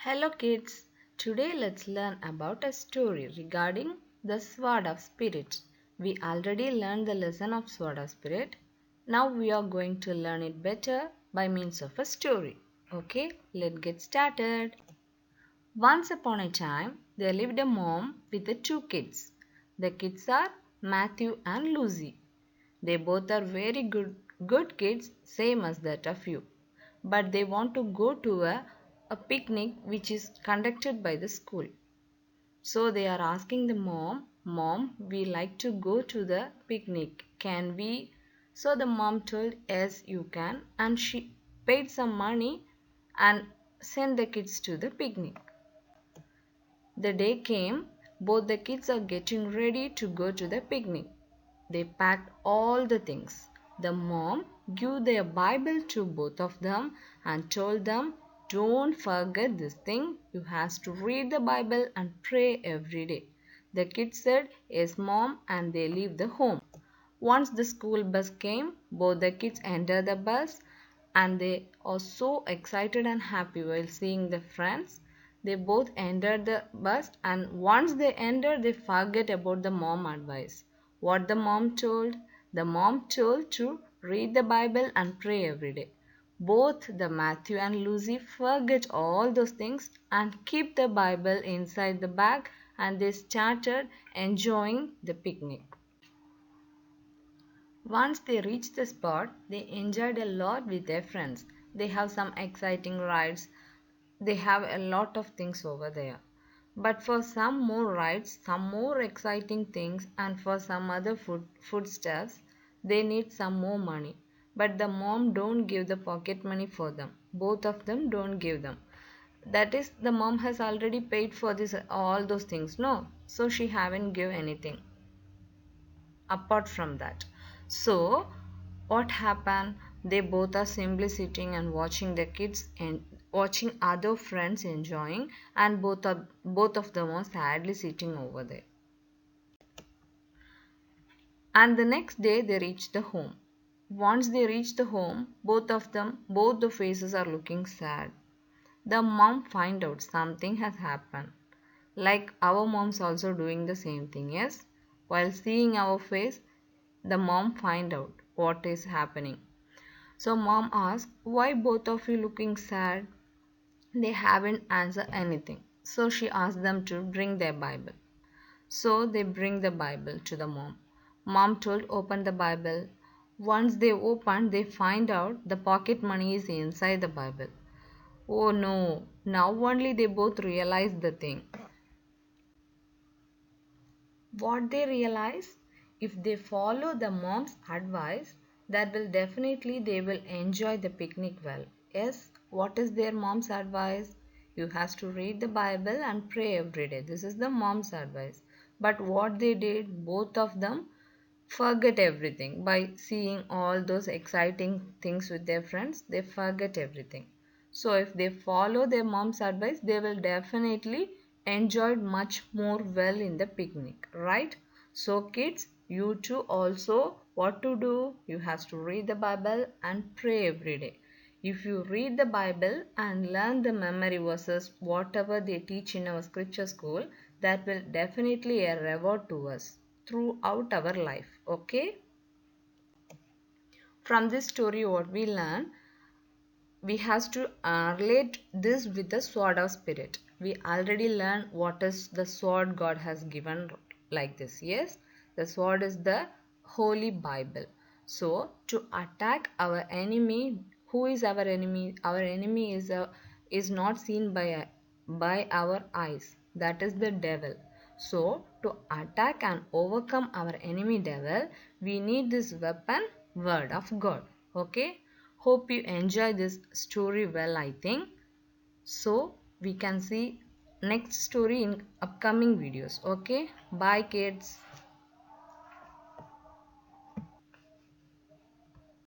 Hello kids, today let's learn about a story regarding the Sword of Spirit. We already learned the lesson of Sword of Spirit. Now we are going to learn it better by means of a story. Okay, let's get started. Once upon a time, there lived a mom with the two kids. The kids are Matthew and Lucy. They both are very good kids, same as that of you. But they want to go to a picnic which is conducted by the school. So they are asking the Mom, we like to go to the picnic. Can we? So the mom told, yes, you can. And she paid some money and sent the kids to the picnic. The day came, both the kids are getting ready to go to the picnic. They packed all the things. The mom gave their Bible to both of them and told them, don't forget this thing. You have to read the Bible and pray every day. The kids said, yes, mom, and they leave the home. Once the school bus came, both the kids entered the bus and they are so excited and happy while seeing their friends. They both entered the bus and once they entered, they forget about the mom advice. What the mom told? The mom told to read the Bible and pray every day. Both the Matthew and Lucy forget all those things and keep the Bible inside the bag and they started enjoying the picnic. Once they reached the spot, they enjoyed a lot with their friends. They have some exciting rides. They have a lot of things over there. But for some more rides, some more exciting things, and for some other foodstuffs, they need some more money. But the mom don't give the pocket money for them. Both of them don't give them. That is, the mom has already paid for this all those things, no? So she haven't give anything apart from that. So what happened? They both are simply sitting and watching the kids and watching other friends enjoying, and both of them are sadly sitting over there. And the next day they reach the home. Once they reach the home, both the faces are looking sad. The mom find out something has happened. Like our moms also doing the same thing, yes? While seeing our face, the mom find out what is happening. So mom asked, why both of you looking sad? They haven't answered anything. So she asked them to bring their Bible. So they bring the Bible to the mom. Mom told, open the Bible. Once they opened, they find out the pocket money is inside the Bible. Oh no, now only they both realized the thing. What they realize, if they follow the mom's advice, that will definitely they will enjoy the picnic well. Yes, what is their mom's advice? You have to read the Bible and pray every day. This is the mom's advice. But what they did, both of them forget everything by seeing all those exciting things with their friends. They forget everything. So if they follow their mom's advice, they will definitely enjoy much more well in the picnic, right? So kids, you too also what to do? You have to read the Bible and pray every day. If you read the Bible and learn the memory verses, whatever they teach in our scripture school, that will definitely a reward to us throughout our life. Okay? From this story, what we learn, we have to relate this with the sword of spirit. We already learned what is the sword God has given like this. Yes, the sword is the Holy Bible. So to attack our enemy, who is our enemy? Our enemy is not seen by our eyes. That is the devil. So to attack and overcome our enemy devil, we need this weapon, word of God. Okay. Hope you enjoy this story well, I think. So we can see next story in upcoming videos. Okay. Bye kids.